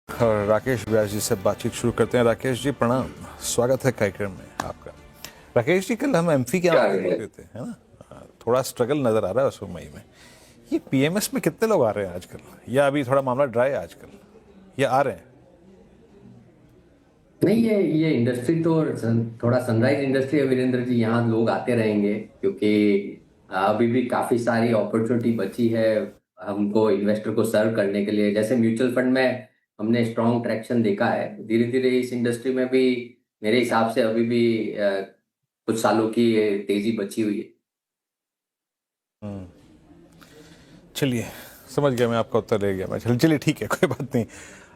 और राकेश व्यास जी से बातचीत शुरू करते हैं। राकेश जी प्रणाम, स्वागत है कार्यक्रम में आपका। राकेश जी, कल हम एमफी के आंकड़े देख रहे थे, है ना? थोड़ा स्ट्रगल नजर आ रहा है उस मई में। ये पीएमएस में कितने लोग आ रहे हैं आजकल, या अभी थोड़ा मामला ड्राई है आजकल, या आ रहे हैं? नहीं, ये इंडस्ट्री तो थोड़ा सनराइज इंडस्ट्री है वीरेंद्र जी। यहाँ लोग आते रहेंगे क्योंकि अभी भी काफी सारी अपॉर्चुनिटी बची है हमको इन्वेस्टर को सर्व करने के लिए। जैसे म्यूचुअल फंड में हमने स्ट्रॉन्ग ट्रैक्शन देखा है, धीरे धीरे इस इंडस्ट्री में भी मेरे हिसाब से अभी भी कुछ सालों की तेजी बची हुई है। चलिए, समझ गया मैं, आपका उत्तर ले गया मैं। चलिए ठीक है, कोई बात नहीं।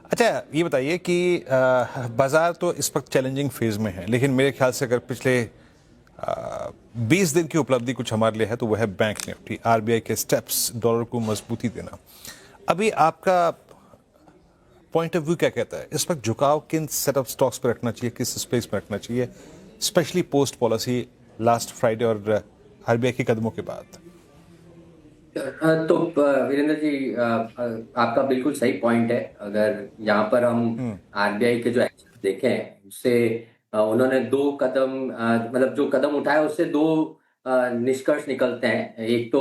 अच्छा, ये बताइए कि बाजार तो इस वक्त चैलेंजिंग फेज में है, लेकिन मेरे ख्याल से अगर पिछले 20 दिन की उपलब्धि कुछ हमारे लिए है तो वह है बैंक निफ्टी, आरबीआई के स्टेप्स डॉलर को मजबूती देना। अभी आपका पॉइंट ऑफ व्यू क्या कहता है? इस वक्त झुकाव किन सेट ऑफ स्टॉक्स पर रखना चाहिए, किस स्पेस में रखना चाहिए, specially post policy last Friday और आरबीआई के कदमों के बाद? तो वीरेंद्र जी, आपका बिल्कुल सही पॉइंट है। अगर यहाँ पर हम आरबीआई के जो एक्शन देखें उससे उन्होंने दो कदम, मतलब जो कदम उठाए उससे दो निष्कर्ष निकलते हैं। एक तो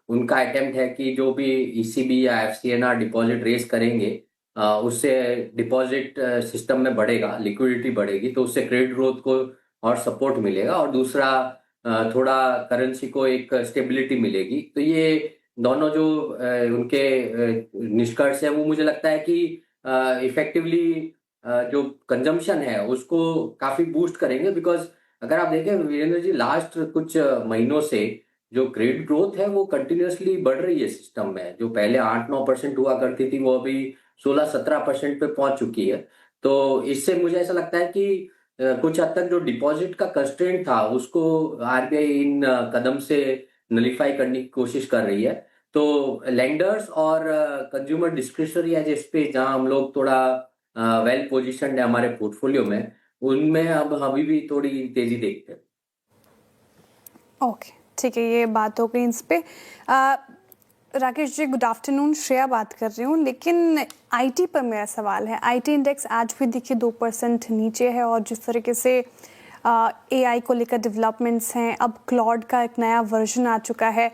उनका अटेम्प्ट है कि जो भी ईसीबी या एफसीएनआर डिपॉजिट रेज करेंगे उससे डिपॉजिट सिस्टम में बढ़ेगा, लिक्विडिटी बढ़ेगी, तो उससे क्रेडिट ग्रोथ को और सपोर्ट मिलेगा। और दूसरा, थोड़ा करेंसी को एक स्टेबिलिटी मिलेगी। तो ये दोनों जो उनके निष्कर्ष है वो मुझे लगता है कि इफेक्टिवली जो कंजम्पशन है उसको काफी बूस्ट करेंगे। बिकॉज अगर आप देखें वीरेंद्र जी, लास्ट कुछ महीनों से जो क्रेडिट ग्रोथ है वो कंटिन्यूअसली बढ़ रही है सिस्टम में। जो पहले 8-9% हुआ करती थी वो अभी 16-17% पे पहुंच चुकी है। तो इससे मुझे ऐसा लगता है कि कुछ हद तक जो डिपॉजिट का कंस्ट्रेंट था उसको आरबीआई इन कदम से नलीफाई करने की कोशिश कर रही है। तो लेंडर्स और consumer discretionary as a space जहां हम लोग थोड़ा वेल पोजिशन्ड है हमारे पोर्टफोलियो में, उनमें अब अभी भी थोड़ी तेजी देखते हैं। ओके, ठीक है, ये बात हो गई इस पे। राकेश जी गुड आफ्टरनून, श्रेया बात कर रही हूँ। लेकिन आईटी पर मेरा सवाल है। आईटी इंडेक्स आज भी देखिए 2% नीचे है, और जिस तरीके से एआई को लेकर डेवलपमेंट्स हैं, अब क्लॉड का एक नया वर्जन आ चुका है,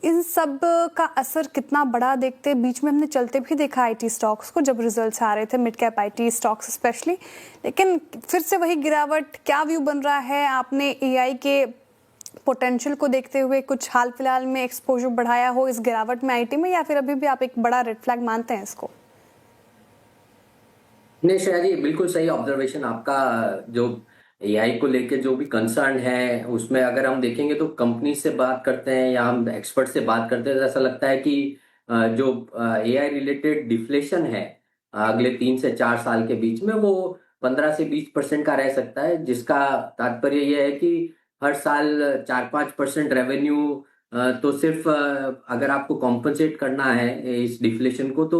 इन सब का असर कितना बड़ा देखते हैं? बीच में हमने चलते भी देखा आईटी स्टॉक्स को जब रिजल्ट्स आ रहे थे, mid cap IT stocks specially, लेकिन फिर से वही गिरावट। क्या व्यू बन रहा है? आपने एआई के पोटेंशियल को देखते हुए कुछ हाल फिलहाल में एक्सपोजर बढ़ाया हो इस गिरावट में आईटी में, या फिर अभी भी आप एक बड़ा रेड फ्लैग मानते हैं इसको? नहीं श्रेया जी, बिल्कुल सही ऑब्जर्वेशन आपका। जो एआई को लेके जो भी कंसर्न है उसमें अगर हम देखेंगे तो कंपनी से बात करते हैं या हम एक्सपर्ट से बात करते हैं तो ऐसा लगता है कि जो एआई रिलेटेड डिफ्लेशन है अगले 3 से 4 साल के बीच में वो 15 से 20% का रह सकता है। जिसका तात्पर्य यह है कि हर साल 4-5% रेवेन्यू, तो सिर्फ अगर आपको कॉम्पनसेट करना है इस डिफ्लेशन को तो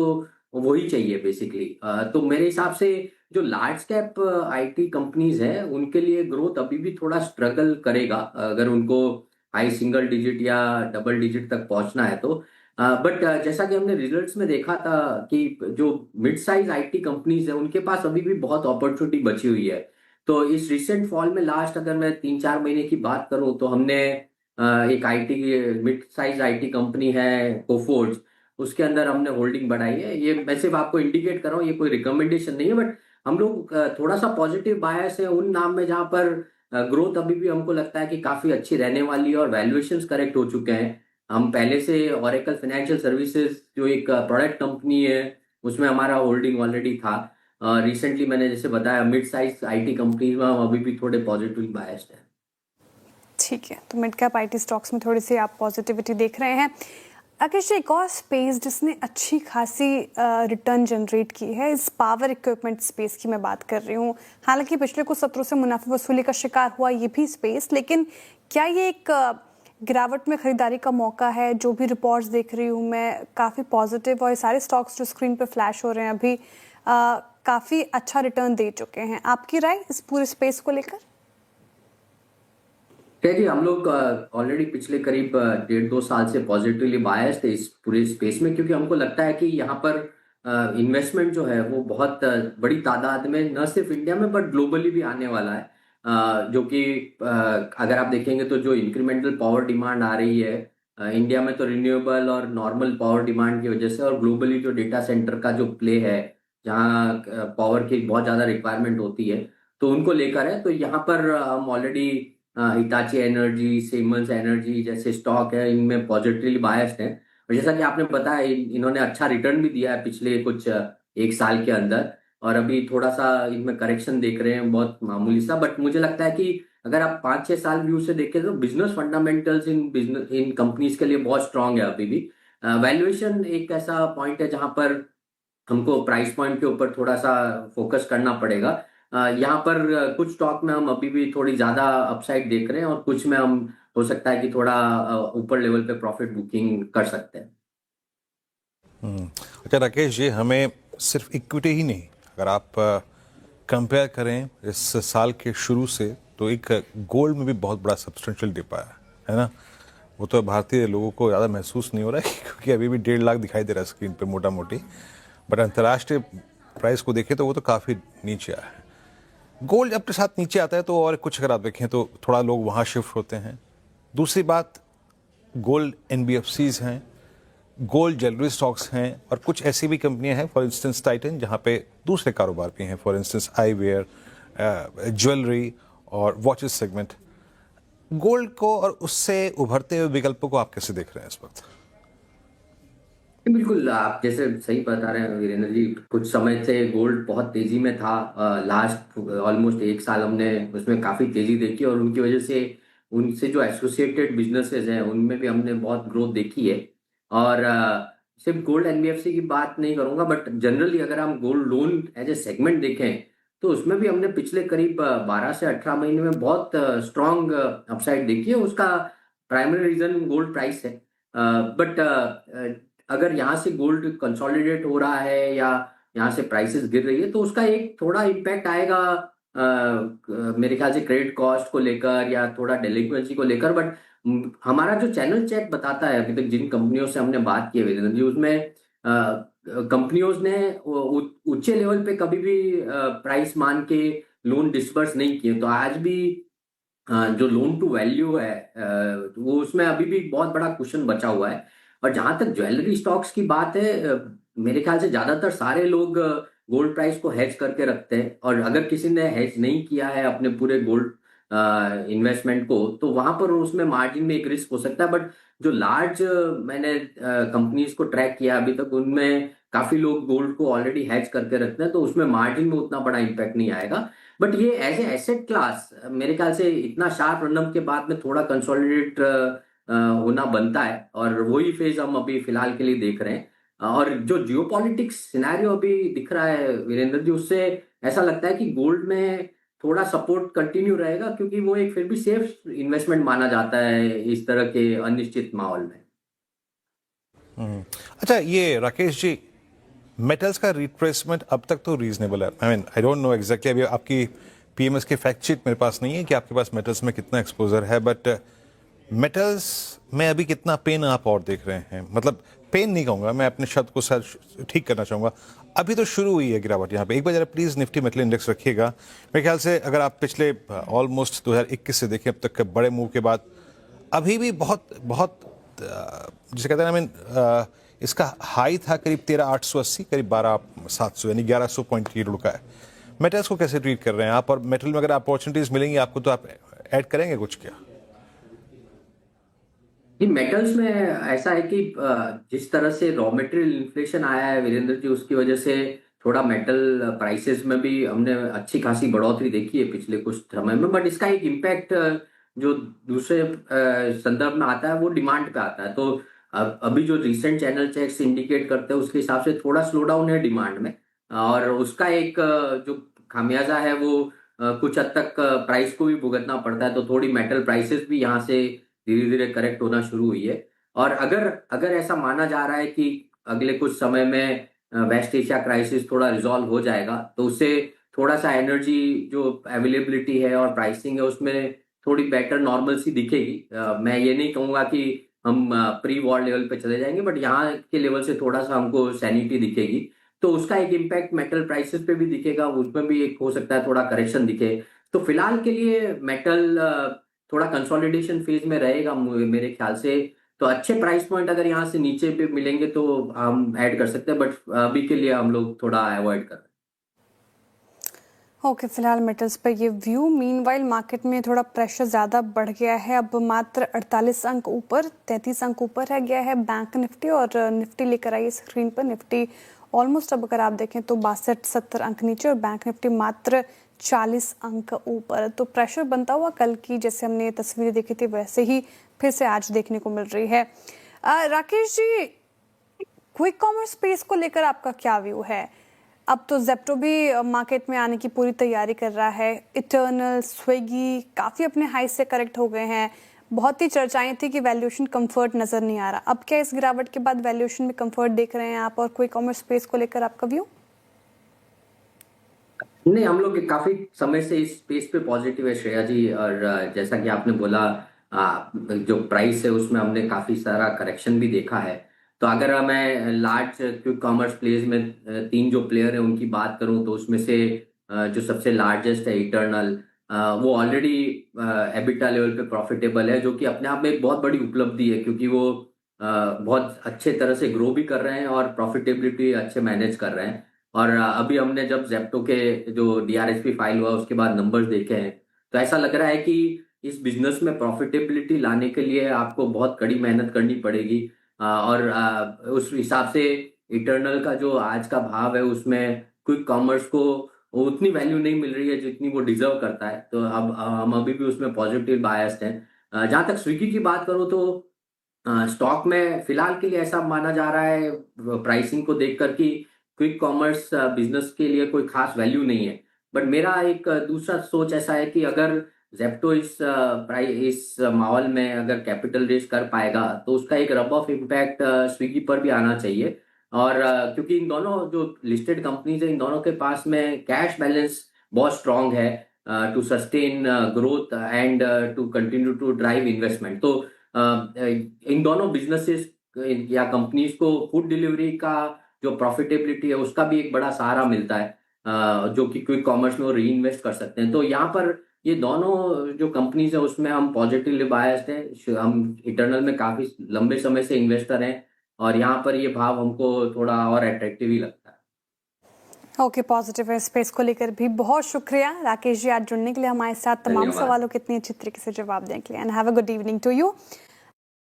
वही चाहिए बेसिकली। तो मेरे हिसाब से जो लार्ज कैप आईटी कंपनीज हैं उनके लिए ग्रोथ अभी भी थोड़ा स्ट्रगल करेगा अगर उनको हाई सिंगल डिजिट या डबल डिजिट तक पहुंचना है तो। बट जैसा कि हमने रिजल्ट्स में देखा था कि जो मिड साइज आईटी कंपनीज है उनके पास अभी भी बहुत अपॉर्चुनिटी बची हुई है। तो इस रिसेंट फॉल में लास्ट अगर मैं 3-4 महीने की बात करूं तो हमने एक IT mid size IT company है कोफोर्ज, उसके अंदर हमने होल्डिंग बढ़ाई है। ये मैं सिर्फ आपको इंडिकेट कर रहा हूँ, ये कोई रिकमेंडेशन नहीं है, बट हम लोग थोड़ा सा पॉजिटिव बायस है उन नाम में जहां पर ग्रोथ अभी भी हमको लगता है कि काफी अच्छी रहने वाली है और वैल्यूएशंस करेक्ट हो चुके हैं। हम पहले से ओरेकल फाइनेंशियल सर्विसेज जो एक प्रोडक्ट कंपनी है उसमें हमारा होल्डिंग ऑलरेडी था। रिसेंटली मैंने जैसे बताया मिड साइज आईटी कंपनीज में हम अभी भी थोड़े पॉजिटिव बायस्ड है। ठीक है, तो मिड कैप आईटी स्टॉक्स में थोड़ी सी आप पॉजिटिविटी देख रहे हैं। राकेश जी, एक और स्पेस जिसने अच्छी खासी रिटर्न जनरेट की है, इस पावर इक्विपमेंट स्पेस की मैं बात कर रही हूँ। हालांकि पिछले कुछ सत्रों से मुनाफा वसूली का शिकार हुआ ये भी स्पेस, लेकिन क्या ये एक गिरावट में खरीदारी का मौका है? जो भी रिपोर्ट्स देख रही हूँ मैं काफ़ी पॉजिटिव, और ये सारे स्टॉक्स जो स्क्रीन पे फ्लैश हो रहे हैं अभी काफ़ी अच्छा रिटर्न दे चुके हैं। आपकी राय इस पूरे स्पेस को लेकर? जी, हम लोग ऑलरेडी पिछले करीब 1.5-2 साल से पॉजिटिवली बायस थे इस पूरे स्पेस में, क्योंकि हमको लगता है कि यहाँ पर इन्वेस्टमेंट जो है वो बहुत बड़ी तादाद में न सिर्फ इंडिया में बट ग्लोबली भी आने वाला है। जो कि अगर आप देखेंगे तो जो इंक्रीमेंटल पावर डिमांड आ रही है इंडिया में, तो रिन्यूएबल और नॉर्मल पावर डिमांड की वजह से, और ग्लोबली जो डेटा सेंटर का जो प्ले है जहाँ पावर की बहुत ज़्यादा रिक्वायरमेंट होती है, तो उनको लेकर है। तो यहाँ पर हम already Hitachi energy, siemens energy जैसे स्टॉक है, इनमें पॉजिटिवली बायस्ड है। और जैसा कि आपने बताया इन्होंने अच्छा रिटर्न भी दिया है पिछले कुछ एक साल के अंदर, और अभी थोड़ा सा इनमें करेक्शन देख रहे हैं, बहुत मामूली सा। बट मुझे लगता है कि अगर आप 5-6 साल व्यू से देखें तो बिजनेस फंडामेंटल्स इन कंपनीज के लिए बहुत स्ट्रांग है अभी भी। वैल्यूएशन एक ऐसा पॉइंट है जहां पर हमको प्राइस पॉइंट के ऊपर थोड़ा सा फोकस करना पड़ेगा। यहाँ पर कुछ स्टॉक में हम अभी भी थोड़ी ज्यादा अपसाइड देख रहे हैं, और कुछ में हम हो सकता है कि थोड़ा ऊपर लेवल पे प्रॉफिट बुकिंग कर सकते हैं। अच्छा राकेश जी, हमें सिर्फ इक्विटी ही नहीं, अगर आप कंपेयर करें इस साल के शुरू से, तो एक गोल्ड में भी बहुत बड़ा सब्सटेंशियल डिप आया है ना। वो तो भारतीय लोगों को ज़्यादा महसूस नहीं हो रहा है क्योंकि अभी भी 1.5 लाख दिखाई दे रहा है स्क्रीन पे मोटा मोटी, बट अंतर्राष्ट्रीय प्राइस को देखें तो वो तो काफ़ी नीचे आया है। गोल्ड अपने साथ नीचे आता है तो और कुछ अगर आप देखें तो थोड़ा लोग वहाँ शिफ्ट होते हैं। दूसरी बात, गोल्ड एनबीएफसीज हैं, गोल्ड ज्वेलरी स्टॉक्स हैं, और कुछ ऐसी भी कंपनियां हैं, फॉर इंस्टेंस टाइटन, जहां पे दूसरे कारोबार भी हैं, for instance eyewear, jewellery और वॉचेस सेगमेंट। गोल्ड को और उससे उभरते हुए विकल्पों को आप कैसे देख रहे हैं इस वक्त? बिल्कुल, आप जैसे सही बता रहे हैं वीरेंद्र जी। कुछ समय से गोल्ड बहुत तेजी में था। लास्ट ऑलमोस्ट एक साल हमने उसमें काफी तेजी देखी, और उनकी वजह से उनसे जो एसोसिएटेड बिजनेसेस हैं उनमें भी हमने बहुत ग्रोथ देखी है। और सिर्फ गोल्ड एनबीएफसी की बात नहीं करूंगा, बट जनरली अगर हम gold loan as a segment देखें तो उसमें भी हमने पिछले करीब 12 से 18 महीने में बहुत स्ट्रांग अपसाइड देखी है। उसका प्राइमरी रीजन गोल्ड प्राइस है। बट अगर यहाँ से गोल्ड कंसोलिडेट हो रहा है या यहाँ से प्राइसेस गिर रही है तो उसका एक थोड़ा इम्पैक्ट आएगा मेरे ख्याल से क्रेडिट कॉस्ट को लेकर या थोड़ा डेलिक्वेंसी को लेकर। बट हमारा जो चैनल चेक बताता है अभी तक जिन कंपनियों से हमने बात की है वीरेंद्र जी, उसमें कंपनियों ने ऊंचे लेवल पे कभी भी प्राइस मान के लोन डिसबर्स नहीं किए। तो आज भी जो लोन टू वैल्यू है वो उसमें अभी भी बहुत बड़ा क्वेश्चन बचा हुआ है। और जहां तक ज्वेलरी स्टॉक्स की बात है, मेरे ख्याल से ज्यादातर सारे लोग गोल्ड प्राइस को हेज करके रखते हैं, और अगर किसी ने हेज नहीं किया है अपने पूरे गोल्ड इन्वेस्टमेंट को तो वहां पर उसमें मार्जिन में एक रिस्क हो सकता है। बट जो लार्ज मैंने कंपनीज को ट्रैक किया अभी तक, उनमें काफी लोग गोल्ड को ऑलरेडी हेज करके रखते हैं, तो उसमें मार्जिन में उतना बड़ा इम्पैक्ट नहीं आएगा। बट ये एज ए एसेट क्लास मेरे ख्याल से इतना शार्प रन अप के बाद में थोड़ा कंसोलिडेट होना बनता है, और वही फेज हम अभी फिलहाल के लिए देख रहे हैं। और जो जियोपॉलिटिक्स सिनेरियो अभी दिख रहा है वीरेंद्र जी, उससे ऐसा लगता है कि गोल्ड में थोड़ा सपोर्ट कंटिन्यू रहेगा, क्योंकि वो एक फिर भी सेफ इन्वेस्टमेंट माना जाता है इस तरह के अनिश्चित माहौल में। अच्छा ये राकेश जी, मेटल्स का रिट्रेसमेंट अब तक तो रीजनेबल है। I mean I don't know exactly, अभी आपकी पीएमएस की फैक्ट शीट मेरे पास नहीं है कि आपके पास मेटल्स में कितना एक्सपोजर है, बट मेटल्स में अभी कितना पेन आप और देख रहे हैं? मतलब पेन नहीं कहूंगा मैं, अपने शब्द को शायद ठीक करना चाहूंगा। अभी तो शुरू हुई है गिरावट यहाँ पे। एक बार जरा प्लीज निफ्टी मेटल इंडेक्स रखिएगा। मेरे ख्याल से अगर आप पिछले ऑलमोस्ट 2021 से देखें अब तक के बड़े मूव के बाद अभी भी बहुत बहुत जिसे कहते हैं आई मीन इसका हाई था करीब 13,880, करीब 12,700, यानी 1100 पॉइंट ये रुका है। मेटल्स को कैसे ट्रीट कर रहे हैं आप? और मेटल में अगर अपॉर्चुनिटीज मिलेंगी आपको तो आप ऐड करेंगे कुछ क्या? जी, मेटल्स में ऐसा है कि जिस तरह से रॉ मटेरियल इन्फ्लेशन आया है वीरेंद्र जी, उसकी वजह से थोड़ा मेटल प्राइसेस में भी हमने अच्छी खासी बढ़ोतरी देखी है पिछले कुछ समय में। बट इसका एक इम्पैक्ट जो दूसरे संदर्भ में आता है वो डिमांड पे आता है। तो अभी जो रिसेंट चैनल चेक्स इंडिकेट करते हैं उसके हिसाब से थोड़ा स्लो डाउन है डिमांड में, और उसका एक जो खामियाजा है वो कुछ हद तक प्राइस को भी भुगतना पड़ता है। तो थोड़ी मेटल प्राइसेस भी यहाँ से धीरे धीरे करेक्ट होना शुरू हुई है। और अगर अगर ऐसा माना जा रहा है कि अगले कुछ समय में वेस्ट एशिया क्राइसिस थोड़ा रिजॉल्व हो जाएगा, तो उससे थोड़ा सा एनर्जी जो अवेलेबिलिटी है और प्राइसिंग है उसमें थोड़ी बेटर नॉर्मल सी दिखेगी। मैं ये नहीं कहूंगा कि हम प्री वॉर लेवल पे चले जाएंगे, बट यहाँ के लेवल से थोड़ा सा हमको सैनिटी दिखेगी। तो उसका एक इम्पैक्ट मेटल प्राइसेस पे भी दिखेगा, उसमें भी एक हो सकता है थोड़ा करेक्शन दिखे। तो फिलहाल के लिए मेटल थोड़ा कंसोलिडेशन फेज में रहेगा मेरे ख्याल से। तो अच्छे प्राइस पॉइंट अगर यहाँ से नीचे पे मिलेंगे तो हम ऐड कर सकते हैं, बट अभी के लिए हम लोग थोड़ा अवॉइड कर रहे हैं। ओके, फिलहाल मेटल्स पर ये व्यू। मीनवाइल मार्केट में थोड़ा प्रेशर ज़्यादा बढ़ गया है, अब मात्र 48 अंक ऊपर, 33 अंक ऊपर रह गया है बैंक निफ्टी। और निफ्टी लेकर आइए स्क्रीन पर। निफ्टी ऑलमोस्ट अब अगर आप देखें तो 62-70 अंक नीचे और बैंक निफ्टी मात्र 40 अंक ऊपर। तो प्रेशर बनता हुआ कल की जैसे हमने तस्वीरें देखी थी वैसे ही फिर से आज देखने को मिल रही है। Rakesh ji, quick commerce space को लेकर आपका क्या व्यू है? अब तो जेप्टो भी मार्केट में आने की पूरी तैयारी कर रहा है। इटर्नल, स्विगी काफ़ी अपने हाई से करेक्ट हो गए हैं। बहुत ही चर्चाएं थी कि वैल्यूएशन कंफर्ट नज़र नहीं आ रहा। अब क्या इस गिरावट के बाद वैल्यूएशन में कंफर्ट देख रहे हैं आप? और क्विक कॉमर्स स्पेस को लेकर आपका व्यू? नहीं, हम लोग काफी समय से इस स्पेस पे पॉजिटिव है श्रेया जी। और जैसा कि आपने बोला, जो प्राइस है उसमें हमने काफी सारा करेक्शन भी देखा है। तो अगर मैं लार्ज क्विक कॉमर्स प्लेस में तीन जो प्लेयर है उनकी बात करूं तो उसमें से जो सबसे लार्जेस्ट है इटर्नल, वो ऑलरेडी एबिटा लेवल पे प्रॉफिटेबल है, जो कि अपने आप में एक बहुत बड़ी उपलब्धि है, क्योंकि वो बहुत अच्छे तरह से ग्रो भी कर रहे हैं और प्रॉफिटेबिलिटी अच्छे मैनेज कर रहे हैं। और अभी हमने जब जेप्टो के जो डीआरएसपी फाइल हुआ उसके बाद नंबर्स देखे हैं, तो ऐसा लग रहा है कि इस बिजनेस में प्रॉफिटेबिलिटी लाने के लिए आपको बहुत कड़ी मेहनत करनी पड़ेगी। और उस हिसाब से इटर्नल का जो आज का भाव है उसमें क्विक कॉमर्स को उतनी वैल्यू नहीं मिल रही है जितनी वो डिजर्व करता है। तो अब हम अभी भी उसमें पॉजिटिव बायस्ड हैं। जहां तक स्विगी की बात करूं तो स्टॉक में फिलहाल के लिए ऐसा माना जा रहा है प्राइसिंग को देखकर कि क्विक कॉमर्स बिजनेस के लिए कोई खास वैल्यू नहीं है। बट मेरा एक दूसरा सोच ऐसा है कि अगर जेप्टो इस माहौल में अगर कैपिटल रेज कर पाएगा तो उसका एक रब ऑफ इम्पैक्ट स्विगी पर भी आना चाहिए। और क्योंकि इन दोनों जो लिस्टेड कंपनीज है इन दोनों के पास में कैश बैलेंस बहुत स्ट्रांग है to sustain growth and to continue to drive investment. तो इन दोनों बिजनेसेस या कंपनीज को फूड डिलीवरी का जो प्रॉफिटेबिलिटी है उसका भी एक बड़ा सहारा मिलता है, जो कि क्विक कॉमर्स में वो री इन्वेस्ट कर सकते हैं। तो यहाँ पर ये दोनों जो कंपनीज है उसमें हम पॉजिटिवली बायस्ड हैं। हम इटर्नल में काफी लंबे समय से इन्वेस्टर हैं और यहाँ पर ये भाव हमको थोड़ा और अट्रैक्टिव ही लगता है। ओके, पॉजिटिव है स्पेस को लेकर भी। बहुत शुक्रिया राकेश जी आज जुड़ने के लिए हमारे साथ, तमाम धन्यवाद। सवालों के इतनी अच्छी तरीके से जवाब देने के लिए। And have a good evening to you.